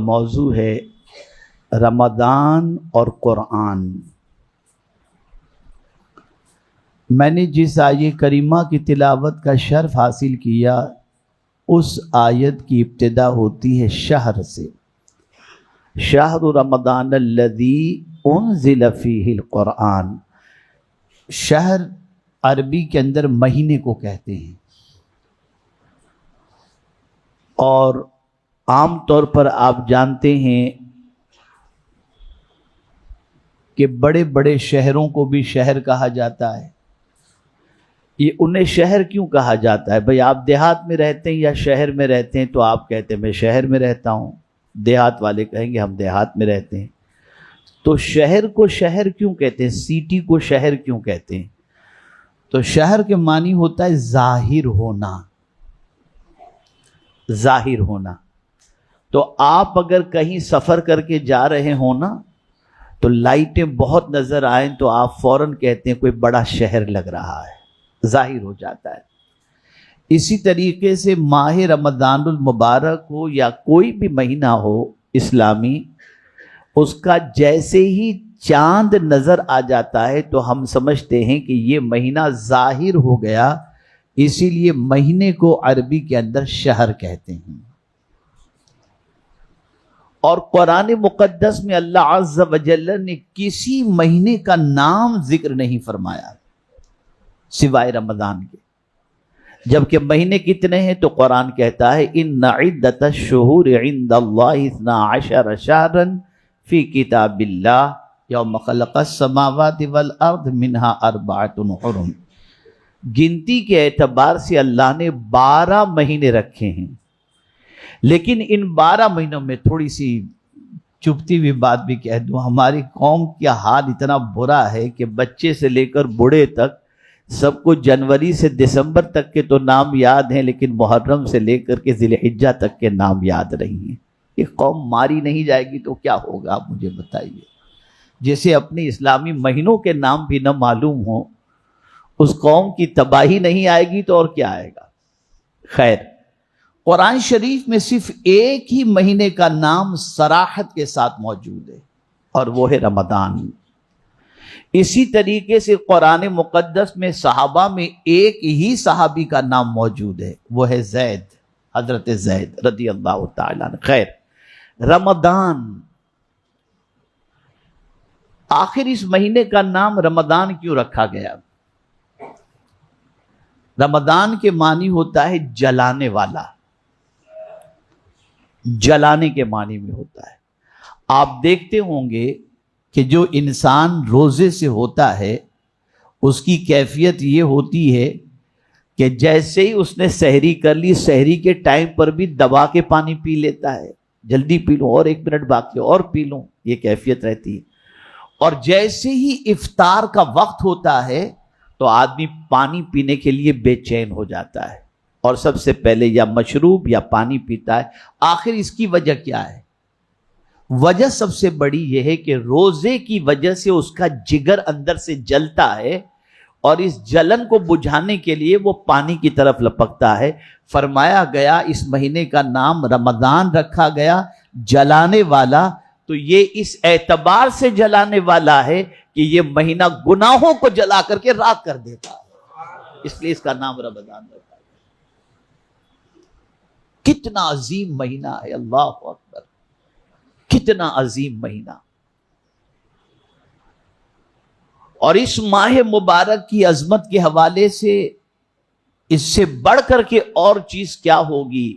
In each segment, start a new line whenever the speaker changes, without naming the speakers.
موضوع ہے رمضان اور قرآن۔ میں نے جس آیت کریمہ کی تلاوت کا شرف حاصل کیا اس آیت کی ابتدا ہوتی ہے شہر سے، شہر رمضان الذی انزل فیہ القرآن۔ شہر عربی کے اندر مہینے کو کہتے ہیں، اور عام طور پر آپ جانتے ہیں کہ بڑے بڑے شہروں کو بھی شہر کہا جاتا ہے۔ یہ انہیں شہر کیوں کہا جاتا ہے؟ بھئی آپ دیہات میں رہتے ہیں یا شہر میں رہتے ہیں؟ تو آپ کہتے ہیں میں شہر میں رہتا ہوں، دیہات والے کہیں گے ہم دیہات میں رہتے ہیں۔ تو شہر کو شہر کیوں کہتے ہیں؟ سٹی کو شہر کیوں کہتے ہیں؟ تو شہر کے معنی ہوتا ہے ظاہر ہونا، ظاہر ہونا۔ تو آپ اگر کہیں سفر کر کے جا رہے ہوں نا تو لائٹیں بہت نظر آئیں تو آپ فوراً کہتے ہیں کوئی بڑا شہر لگ رہا ہے، ظاہر ہو جاتا ہے۔ اسی طریقے سے ماہ رمضان المبارک ہو یا کوئی بھی مہینہ ہو اسلامی، اس کا جیسے ہی چاند نظر آ جاتا ہے تو ہم سمجھتے ہیں کہ یہ مہینہ ظاہر ہو گیا، اسی لیے مہینے کو عربی کے اندر شہر کہتے ہیں۔ اور قرآن مقدس میں اللہ عز و جل نے کسی مہینے کا نام ذکر نہیں فرمایا سوائے رمضان کے۔ جبکہ مہینے کتنے ہیں تو قرآن کہتا ہے ان عدت الشہور عند اللہ 12 شہرا فی کتاب اللہ یوم خلق السماوات والارض منها 4 حرم۔ گنتی کے اعتبار سے اللہ نے 12 مہینے رکھے ہیں، لیکن ان 12 مہینوں میں تھوڑی سی چپتی ہوئی بات بھی کہہ دوں، ہماری قوم کا حال اتنا برا ہے کہ بچے سے لے کر بوڑھے تک سب کو جنوری سے دسمبر تک کے تو نام یاد ہیں، لیکن محرم سے لے کر کے ذی الحجہ تک کے نام یاد نہیں ہیں۔ یہ قوم ماری نہیں جائے گی تو کیا ہوگا آپ مجھے بتائیے؟ جیسے اپنے اسلامی مہینوں کے نام بھی نہ معلوم ہوں، اس قوم کی تباہی نہیں آئے گی تو اور کیا آئے گا؟ خیر، قرآن شریف میں صرف ایک ہی مہینے کا نام صراحت کے ساتھ موجود ہے اور وہ ہے رمضان۔ اسی طریقے سے قرآن مقدس میں صحابہ میں ایک ہی صحابی کا نام موجود ہے، وہ ہے زید، حضرت زید رضی اللہ تعالیٰ عنہ۔ خیر، رمضان، آخر اس مہینے کا نام رمضان کیوں رکھا گیا؟ رمضان کے معنی ہوتا ہے جلانے والا، جلانے کے معنی میں ہوتا ہے۔ آپ دیکھتے ہوں گے کہ جو انسان روزے سے ہوتا ہے اس کی کیفیت یہ ہوتی ہے کہ جیسے ہی اس نے سحری کر لی، سحری کے ٹائم پر بھی دبا کے پانی پی لیتا ہے، جلدی پی لوں اور 1 منٹ باقی اور پی لوں، یہ کیفیت رہتی ہے۔ اور جیسے ہی افطار کا وقت ہوتا ہے تو آدمی پانی پینے کے لیے بے چین ہو جاتا ہے اور سب سے پہلے یا مشروب یا پانی پیتا ہے۔ آخر اس کی وجہ کیا ہے؟ وجہ سب سے بڑی یہ ہے کہ روزے کی وجہ سے اس کا جگر اندر سے جلتا ہے اور اس جلن کو بجھانے کے لیے وہ پانی کی طرف لپکتا ہے۔ فرمایا گیا اس مہینے کا نام رمضان رکھا گیا، جلانے والا، تو یہ اس اعتبار سے جلانے والا ہے کہ یہ مہینہ گناہوں کو جلا کر کے راکھ کر دیتا ہے، اس لیے اس کا نام رمضان رکھا گیا۔ کتنا عظیم مہینہ ہے، اللہ اکبر، کتنا عظیم مہینہ۔ اور اس ماہ مبارک کی عظمت کے حوالے سے اس سے بڑھ کر کے اور چیز کیا ہوگی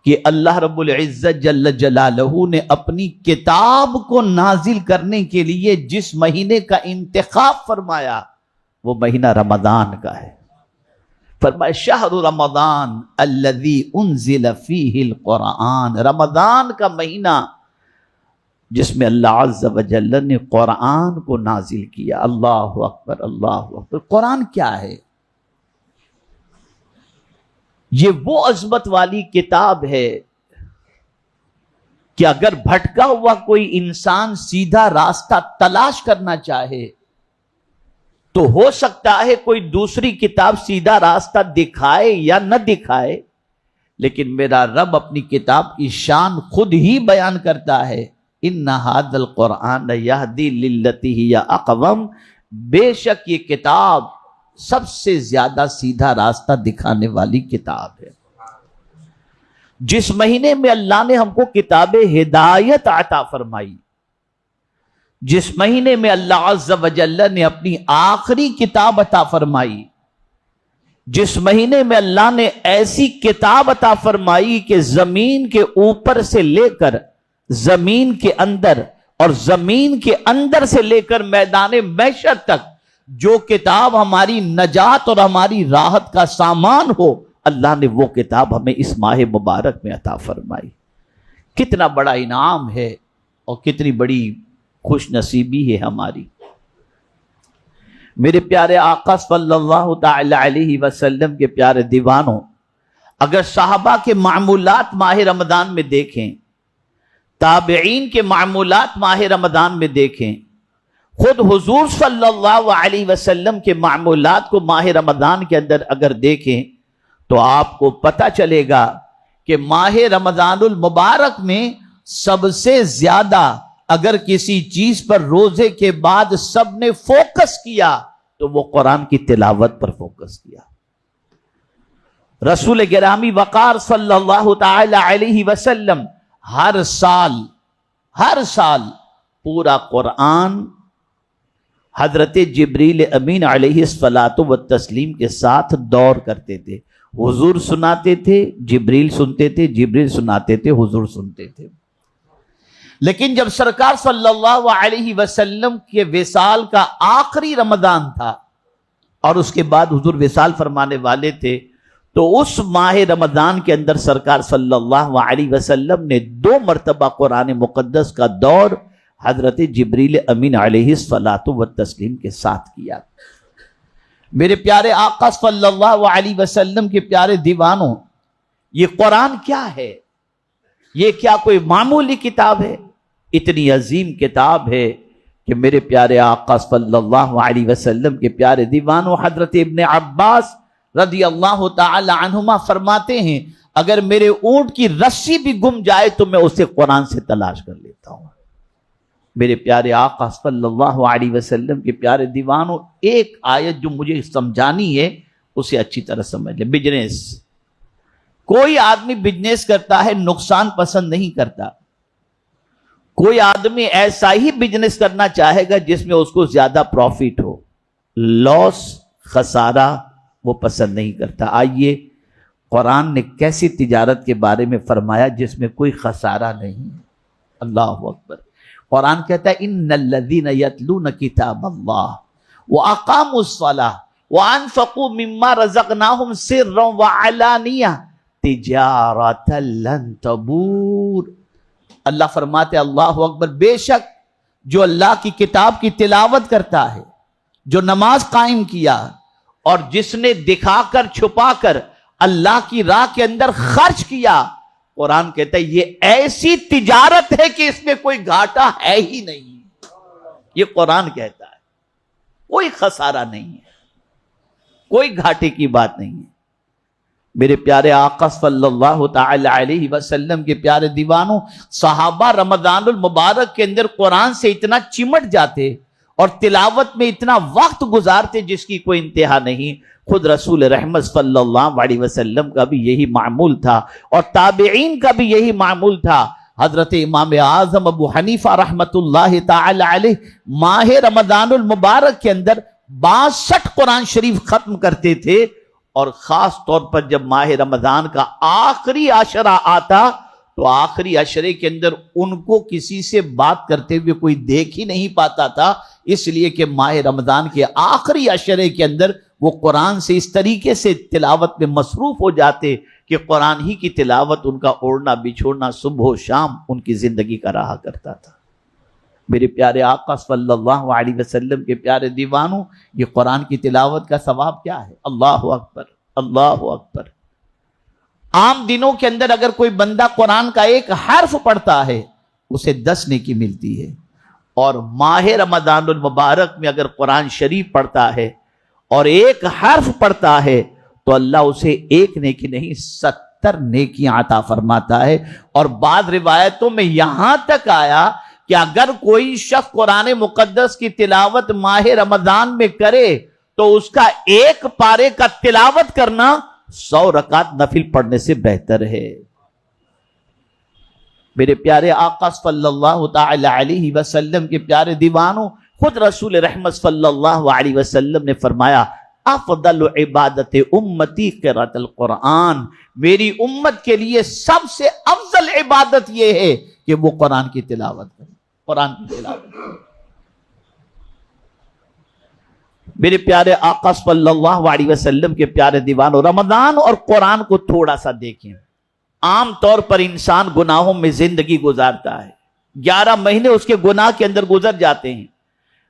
کہ اللہ رب العزت جل جلالہ نے اپنی کتاب کو نازل کرنے کے لیے جس مہینے کا انتخاب فرمایا وہ مہینہ رمضان کا ہے۔ فرمایا شہر رمضان الذی انزل فیہ القرآن، رمضان کا مہینہ جس میں اللہ عز و جل نے قرآن کو نازل کیا۔ اللہ اکبر، اللہ اکبر۔ قرآن کیا ہے؟ یہ وہ عظمت والی کتاب ہے کہ اگر بھٹکا ہوا کوئی انسان سیدھا راستہ تلاش کرنا چاہے تو ہو سکتا ہے کوئی دوسری کتاب سیدھا راستہ دکھائے یا نہ دکھائے، لیکن میرا رب اپنی کتاب کی شان خود ہی بیان کرتا ہے، ان ھذا القرآن یہدی للتی ہی اقوم، بے شک یہ کتاب سب سے زیادہ سیدھا راستہ دکھانے والی کتاب ہے۔ جس مہینے میں اللہ نے ہم کو کتاب ہدایت عطا فرمائی، جس مہینے میں اللہ عز و جل نے اپنی آخری کتاب عطا فرمائی، جس مہینے میں اللہ نے ایسی کتاب عطا فرمائی کہ زمین کے اوپر سے لے کر زمین کے اندر اور زمین کے اندر سے لے کر میدان محشر تک جو کتاب ہماری نجات اور ہماری راحت کا سامان ہو، اللہ نے وہ کتاب ہمیں اس ماہ مبارک میں عطا فرمائی۔ کتنا بڑا انعام ہے اور کتنی بڑی خوش نصیبی ہے ہماری۔ میرے پیارے آقا صلی اللہ تعالی علیہ وسلم کے پیارے دیوانوں، اگر صحابہ کے معمولات ماہ رمضان میں دیکھیں، تابعین کے معمولات ماہ رمضان میں دیکھیں، خود حضور صلی اللہ علیہ وسلم کے معمولات کو ماہ رمضان کے اندر اگر دیکھیں تو آپ کو پتہ چلے گا کہ ماہ رمضان المبارک میں سب سے زیادہ اگر کسی چیز پر روزے کے بعد سب نے فوکس کیا تو وہ قرآن کی تلاوت پر فوکس کیا۔ رسول گرامی وقار صلی اللہ تعالی علیہ وسلم ہر سال پورا قرآن حضرت جبریل امین علیہ الصلاۃ والتسلیم کے ساتھ دور کرتے تھے۔ حضور سناتے تھے، جبریل سنتے تھے، جبریل سناتے تھے، حضور سنتے تھے۔ لیکن جب سرکار صلی اللہ علیہ وسلم کے وصال کا آخری رمضان تھا اور اس کے بعد حضور وصال فرمانے والے تھے، تو اس ماہ رمضان کے اندر سرکار صلی اللہ علیہ وسلم نے 2 مرتبہ قرآن مقدس کا دور حضرت جبریل امین علیہ الصلاۃ والتسلیم کے ساتھ کیا۔ میرے پیارے آقا صلی اللہ علیہ وسلم کے پیارے دیوانوں، یہ قرآن کیا ہے؟ یہ کیا کوئی معمولی کتاب ہے؟ اتنی عظیم کتاب ہے کہ میرے پیارے آقا صلی اللہ علیہ وسلم کے پیارے دیوانوں، حضرت ابن عباس رضی اللہ تعالی عنہما فرماتے ہیں، اگر میرے اونٹ کی رسی بھی گم جائے تو میں اسے قرآن سے تلاش کر لیتا ہوں۔ میرے پیارے آقا صلی اللہ علیہ وسلم کے پیارے دیوانوں، ایک آیت جو مجھے سمجھانی ہے اسے اچھی طرح سمجھ لیں۔ بزنس، کوئی آدمی بزنس کرتا ہے نقصان پسند نہیں کرتا۔ کوئی آدمی ایسا ہی بزنس کرنا چاہے گا جس میں اس کو زیادہ پروفٹ ہو، لاس خسارہ وہ پسند نہیں کرتا۔ آئیے قرآن نے کیسی تجارت کے بارے میں فرمایا جس میں کوئی خسارہ نہیں۔ اللہ اکبر۔ قرآن کہتا ہے ان الذین یتلون کتاب اللہ واقاموا الصلاۃ وانفقوا مما رزقناہم سرا وعلانیہ تجارۃ لن تبور۔ اللہ فرماتے اللہ اکبر، بے شک جو اللہ کی کتاب کی تلاوت کرتا ہے، جو نماز قائم کیا اور جس نے دکھا کر چھپا کر اللہ کی راہ کے اندر خرچ کیا، قرآن کہتا ہے یہ ایسی تجارت ہے کہ اس میں کوئی گھاٹا ہے ہی نہیں۔ یہ قرآن کہتا ہے کوئی خسارہ نہیں ہے، کوئی گھاٹے کی بات نہیں ہے۔ میرے پیارے آقا صلی اللہ تعالی علیہ وسلم کے پیارے دیوانوں، صحابہ رمضان المبارک کے اندر قرآن سے اتنا چمٹ جاتے اور تلاوت میں اتنا وقت گزارتے جس کی کوئی انتہا نہیں۔ خود رسول رحمت صلی اللہ علیہ وسلم کا بھی یہی معمول تھا اور تابعین کا بھی یہی معمول تھا۔ حضرت امام اعظم ابو حنیفہ رحمت اللہ تعالی علیہ ماہ رمضان المبارک کے اندر 62 قرآن شریف ختم کرتے تھے، اور خاص طور پر جب ماہ رمضان کا آخری عشرہ آتا تو آخری عشرے کے اندر ان کو کسی سے بات کرتے ہوئے کوئی دیکھ ہی نہیں پاتا تھا، اس لیے کہ ماہ رمضان کے آخری عشرے کے اندر وہ قرآن سے اس طریقے سے تلاوت میں مصروف ہو جاتے کہ قرآن ہی کی تلاوت ان کا اوڑھنا بچھوڑنا صبح و شام ان کی زندگی کا رہا کرتا تھا۔ میرے پیارے آقا صلی اللہ علیہ وسلم کے پیارے دیوانوں، یہ قرآن کی تلاوت کا ثواب کیا ہے؟ اللہ اکبر، اللہ اکبر۔ عام دنوں کے اندر اگر کوئی بندہ قرآن کا ایک حرف پڑھتا ہے اسے 10 نیکی ملتی ہے، اور ماہ رمضان المبارک میں اگر قرآن شریف پڑھتا ہے اور ایک حرف پڑھتا ہے تو اللہ اسے 1 نیکی نہیں بدتر نیکیاں عطا فرماتا ہے. اور بعض روایتوں میں یہاں تک آیا کہ اگر کوئی شخص قرآن مقدس کی تلاوت ماہ رمضان میں کرے تو اس کا ایک پارے کا تلاوت کرنا 100 رکعت نفل پڑھنے سے بہتر ہے. میرے پیارے آقا صلی اللہ تعالی علیہ وسلم کے پیارے دیوانوں، خود رسول رحمت صلی اللہ علیہ وسلم نے فرمایا افضل عبادت امتی قراءۃ القرآن، میری امت کے لیے سب سے افضل عبادت یہ ہے کہ وہ قرآن کی تلاوت کرے، قرآن کی تلاوت کرے. میرے پیارے آقا صلی اللہ علیہ وسلم کے پیارے دیوانوں، رمضان اور قرآن کو تھوڑا سا دیکھیں. عام طور پر انسان گناہوں میں زندگی گزارتا ہے، 11 مہینے اس کے گناہ کے اندر گزر جاتے ہیں.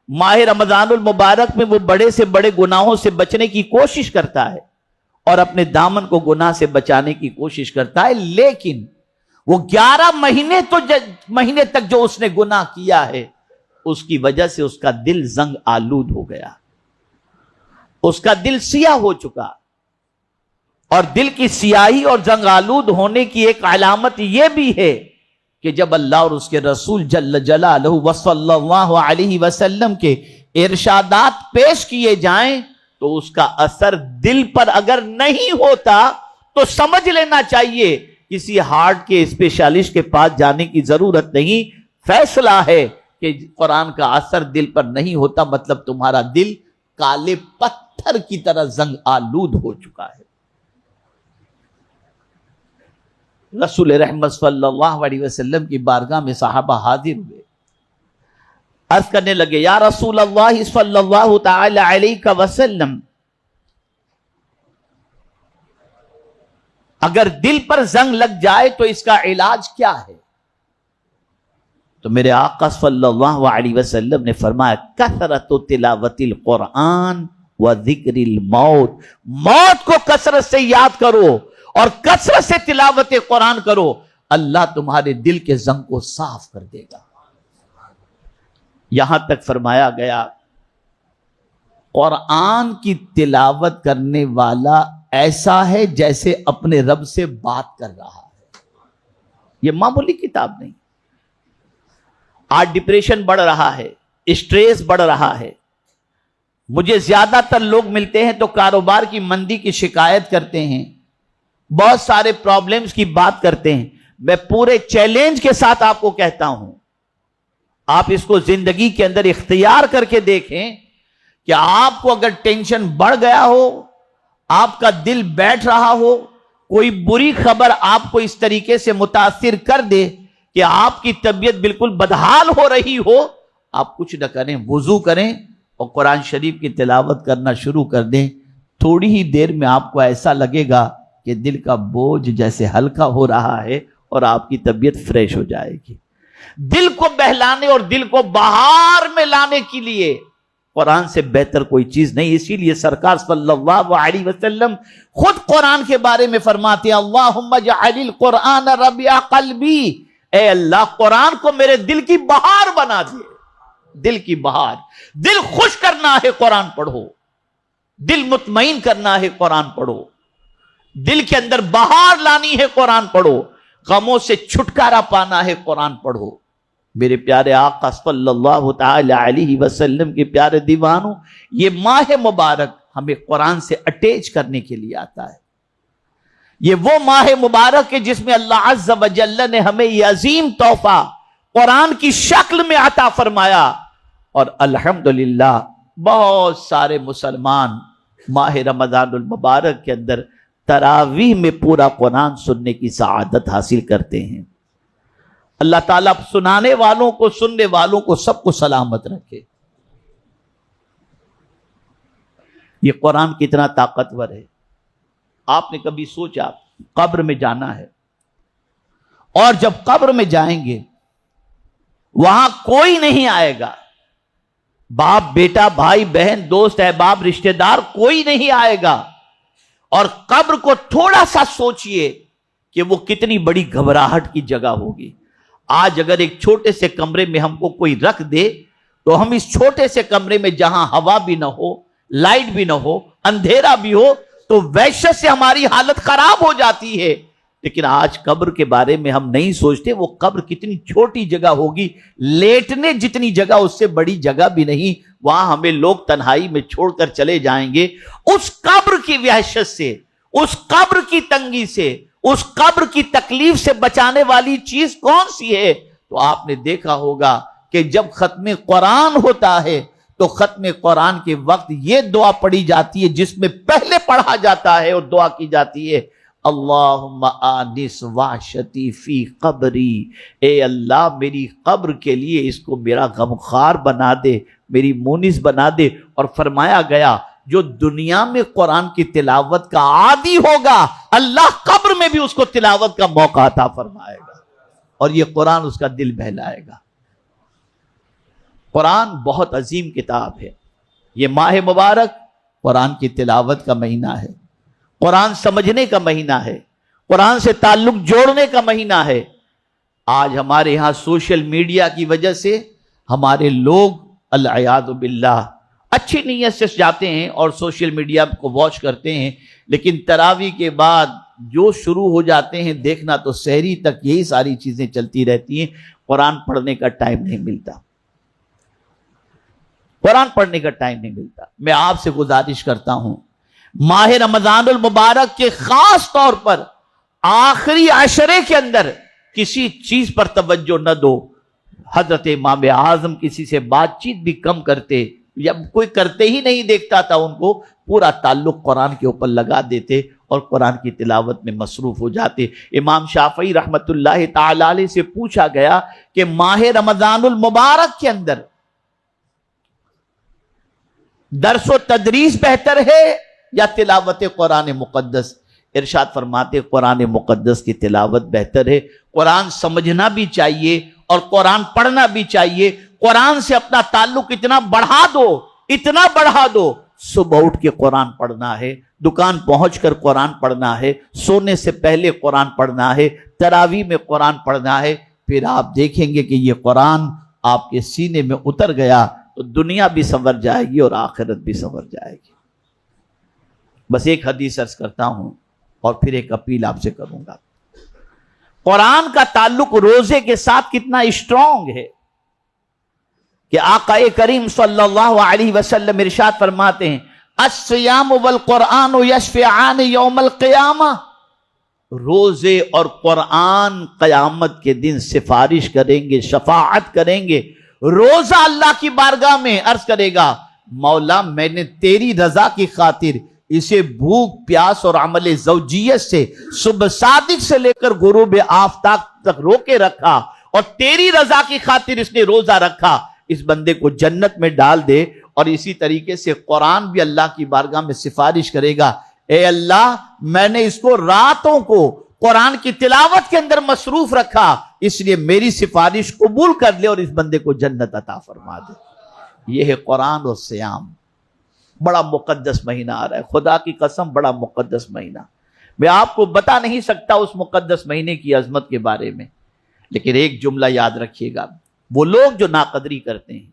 ماہ رمضان المبارک میں وہ بڑے سے بڑے گناہوں سے بچنے کی کوشش کرتا ہے اور اپنے دامن کو گناہ سے بچانے کی کوشش کرتا ہے، لیکن وہ 11 مہینے تک جو اس نے گناہ کیا ہے اس کی وجہ سے اس کا دل زنگ آلود ہو گیا، اس کا دل سیاہ ہو چکا. اور دل کی سیاہی اور زنگ آلود ہونے کی ایک علامت یہ بھی ہے کہ جب اللہ اور اس کے رسول جل جلالہ وصلی اللہ علیہ وسلم کے ارشادات پیش کیے جائیں تو اس کا اثر دل پر اگر نہیں ہوتا تو سمجھ لینا چاہیے کسی ہارٹ کے اسپیشلسٹ کے پاس جانے کی ضرورت نہیں. فیصلہ ہے کہ قرآن کا اثر دل پر نہیں ہوتا، مطلب تمہارا دل کالے پتھر کی طرح زنگ آلود ہو چکا ہے. رسول رحمت صلی اللہ علیہ وسلم کی بارگاہ میں صحابہ حاضر ہوئے، عرض کرنے لگے یا رسول اللہ صلی اللہ تعالی علیہ وسلم، اگر دل پر زنگ لگ جائے تو اس کا علاج کیا ہے؟ تو میرے آقا صلی اللہ علیہ وسلم نے فرمایا کثرت تلاوت القرآن و ذکر الموت، موت کو کثرت سے یاد کرو اور کثرت سے تلاوت قرآن کرو، اللہ تمہارے دل کے زنگ کو صاف کر دے گا. یہاں تک فرمایا گیا قرآن کی تلاوت کرنے والا ایسا ہے جیسے اپنے رب سے بات کر رہا ہے. یہ معمولی کتاب نہیں. آج ڈپریشن بڑھ رہا ہے، اسٹریس بڑھ رہا ہے. مجھے زیادہ تر لوگ ملتے ہیں تو کاروبار کی مندی کی شکایت کرتے ہیں، بہت سارے پرابلمز کی بات کرتے ہیں. میں پورے چیلنج کے ساتھ آپ کو کہتا ہوں، آپ اس کو زندگی کے اندر اختیار کر کے دیکھیں کہ آپ کو اگر ٹینشن بڑھ گیا ہو، آپ کا دل بیٹھ رہا ہو، کوئی بری خبر آپ کو اس طریقے سے متاثر کر دے کہ آپ کی طبیعت بالکل بدحال ہو رہی ہو، آپ کچھ نہ کریں، وضو کریں اور قرآن شریف کی تلاوت کرنا شروع کر دیں. تھوڑی ہی دیر میں آپ کو ایسا لگے گا کہ دل کا بوجھ جیسے ہلکا ہو رہا ہے اور آپ کی طبیعت فریش ہو جائے گی. دل کو بہلانے اور دل کو بہار میں لانے کے لیے قرآن سے بہتر کوئی چیز نہیں. اسی لیے سرکار صلی اللہ علیہ وسلم خود قرآن کے بارے میں فرماتے ہیں اللہم اجعل القرآن ربیع قلبی، اے اللہ قرآن کو میرے دل کی بہار بنا دے. دل کی بہار، دل خوش کرنا ہے قرآن پڑھو، دل مطمئن کرنا ہے قرآن پڑھو، دل کے اندر بہار لانی ہے قرآن پڑھو، غموں سے چھٹکارا پانا ہے قرآن پڑھو. میرے پیارے آقا صلی اللہ تعالی علیہ وسلم کے پیارے دیوانوں، یہ ماہ مبارک ہمیں قرآن سے اٹیچ کرنے کے لیے آتا ہے. یہ وہ ماہ مبارک ہے جس میں اللہ عز و جل نے ہمیں یہ عظیم تحفہ قرآن کی شکل میں عطا فرمایا. اور الحمدللہ بہت سارے مسلمان ماہ رمضان المبارک کے اندر تراویح میں پورا قرآن سننے کی سعادت حاصل کرتے ہیں. اللہ تعالیٰ سنانے والوں کو، سننے والوں کو، سب کو سلامت رکھے. یہ قرآن کتنا طاقتور ہے. آپ نے کبھی سوچا قبر میں جانا ہے اور جب قبر میں جائیں گے وہاں کوئی نہیں آئے گا، باپ بیٹا بھائی بہن دوست احباب رشتہ دار کوئی نہیں آئے گا. اور قبر کو تھوڑا سا سوچئے کہ وہ کتنی بڑی گھبراہٹ کی جگہ ہوگی. آج اگر ایک چھوٹے سے کمرے میں ہم کو کوئی رکھ دے تو ہم اس چھوٹے سے کمرے میں جہاں ہوا بھی نہ ہو، لائٹ بھی نہ ہو، اندھیرا بھی ہو، تو وحشت سے ہماری حالت خراب ہو جاتی ہے. لیکن آج قبر کے بارے میں ہم نہیں سوچتے. وہ قبر کتنی چھوٹی جگہ ہوگی, لیٹنے جتنی جگہ اس سے بڑی جگہ بھی نہیں. وہاں ہمیں لوگ تنہائی میں چھوڑ کر چلے جائیں گے. اس قبر کی وحشت سے, اس قبر کی تنگی سے, اس قبر کی تکلیف سے بچانے والی چیز کون سی ہے؟ تو آپ نے دیکھا ہوگا کہ جب ختم قرآن ہوتا ہے تو ختم قرآن کے وقت یہ دعا پڑھی جاتی ہے جس میں پہلے پڑھا جاتا ہے اور دعا کی جاتی ہے, اللہم آنس وحشتی فی قبری. اے اللہ میری قبر کے لیے اس کو میرا غمخوار بنا دے, میری مونس بنا دے. اور فرمایا گیا جو دنیا میں قرآن کی تلاوت کا عادی ہوگا, اللہ قبر میں بھی اس کو تلاوت کا موقع عطا فرمائے گا اور یہ قرآن اس کا دل بہلائے گا. قرآن بہت عظیم کتاب ہے. یہ ماہ مبارک قرآن کی تلاوت کا مہینہ ہے, قرآن سمجھنے کا مہینہ ہے, قرآن سے تعلق جوڑنے کا مہینہ ہے. آج ہمارے ہاں سوشل میڈیا کی وجہ سے ہمارے لوگ العیاذ باللہ اچھی نیت سے جاتے ہیں اور سوشل میڈیا کو واچ کرتے ہیں, لیکن تراویح کے بعد جو شروع ہو جاتے ہیں دیکھنا تو سحری تک یہی ساری چیزیں چلتی رہتی ہیں. قرآن پڑھنے کا ٹائم نہیں ملتا, قرآن پڑھنے کا ٹائم نہیں ملتا. میں آپ سے گزارش کرتا ہوں ماہ رمضان المبارک کے خاص طور پر آخری عشرے کے اندر کسی چیز پر توجہ نہ دو. حضرت امام اعظم کسی سے بات چیت بھی کم کرتے, یا کوئی کرتے ہی نہیں دیکھتا تھا ان کو, پورا تعلق قرآن کے اوپر لگا دیتے اور قرآن کی تلاوت میں مصروف ہو جاتے. امام شافعی رحمت اللہ تعالی علیہ سے پوچھا گیا کہ ماہ رمضان المبارک کے اندر درس و تدریس بہتر ہے یا تلاوت قرآن مقدس؟ ارشاد فرماتے قرآن مقدس کی تلاوت بہتر ہے. قرآن سمجھنا بھی چاہیے اور قرآن پڑھنا بھی چاہیے. قرآن سے اپنا تعلق اتنا بڑھا دو, اتنا بڑھا دو, صبح اٹھ کے قرآن پڑھنا ہے, دکان پہنچ کر قرآن پڑھنا ہے, سونے سے پہلے قرآن پڑھنا ہے, تراویح میں قرآن پڑھنا ہے. پھر آپ دیکھیں گے کہ یہ قرآن آپ کے سینے میں اتر گیا تو دنیا بھی سنور جائے گی اور آخرت بھی سنور جائے گی. بس ایک حدیث عرض کرتا ہوں اور پھر ایک اپیل آپ سے کروں گا. قرآن کا تعلق روزے کے ساتھ کتنا اسٹرانگ ہے کہ آقا کریم صلی اللہ علیہ وسلم ارشاد فرماتے ہیں الصیام والقرآن یشفعان یوم القیامہ. روزے اور قرآن قیامت کے دن سفارش کریں گے, شفاعت کریں گے. روزہ اللہ کی بارگاہ میں عرض کرے گا مولا میں نے تیری رضا کی خاطر اسے بھوک پیاس اور عمل زوجیت سے صبح صادق سے لے کر غروب آفتاب تک روکے رکھا اور تیری رضا کی خاطر اس نے روزہ رکھا, اس بندے کو جنت میں ڈال دے. اور اسی طریقے سے قرآن بھی اللہ کی بارگاہ میں سفارش کرے گا اے اللہ میں نے اس کو راتوں کو قرآن کی تلاوت کے اندر مصروف رکھا, اس لیے میری سفارش قبول کر لے اور اس بندے کو جنت عطا فرما دے. یہ ہے قرآن اور صیام. بڑا مقدس مہینہ آ رہا ہے, خدا کی قسم بڑا مقدس مہینہ. میں آپ کو بتا نہیں سکتا اس مقدس مہینے کی عظمت کے بارے میں, لیکن ایک جملہ یاد رکھیے گا. وہ لوگ جو ناقدری کرتے ہیں,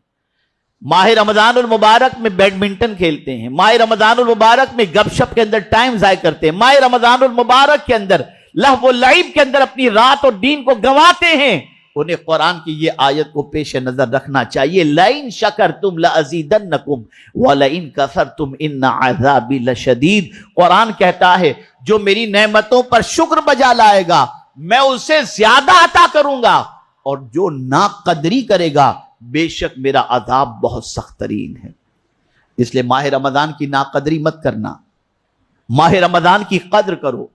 ماہ رمضان المبارک میں بیڈمنٹن کھیلتے ہیں, ماہ رمضان المبارک میں گپ شپ کے اندر ٹائم ضائع کرتے ہیں, ماہ رمضان المبارک کے اندر لہو و لعب کے اندر اپنی رات اور دین کو گنواتے ہیں, انہیں قرآن کی یہ آیت کو پیش نظر رکھنا چاہیے. لَإِن شَكَرْتُمْ لَأَزِيدَنَّكُمْ وَلَإِن كَفَرْتُمْ إِنَّ عَذَابِي لَشَدِيدٌ. قرآن کہتا ہے جو میری نعمتوں پر شکر بجا لائے گا میں اسے زیادہ عطا کروں گا, اور جو ناقدری کرے گا بے شک میرا عذاب بہت سخت ترین ہے. اس لیے ماہ رمضان کی ناقدری مت کرنا, ماہ رمضان کی قدر کرو,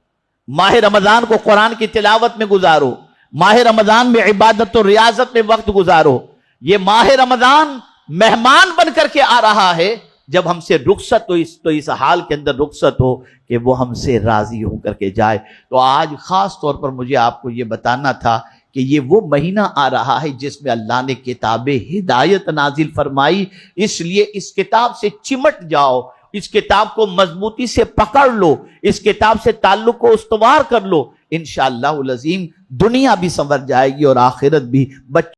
ماہ رمضان کو قرآن کی تلاوت میں گزارو, ماہ رمضان میں عبادت و ریاضت میں وقت گزارو. یہ ماہ رمضان مہمان بن کر کے آ رہا ہے, جب ہم سے رخصت ہو تو اس حال کے اندر رخصت ہو کہ وہ ہم سے راضی ہو کر کے جائے. تو آج خاص طور پر مجھے آپ کو یہ بتانا تھا کہ یہ وہ مہینہ آ رہا ہے جس میں اللہ نے کتاب ہدایت نازل فرمائی. اس لیے اس کتاب سے چمٹ جاؤ, اس کتاب کو مضبوطی سے پکڑ لو, اس کتاب سے تعلق کو استوار کر لو. انشاءاللہ العظیم دنیا بھی سنور جائے گی اور آخرت بھی.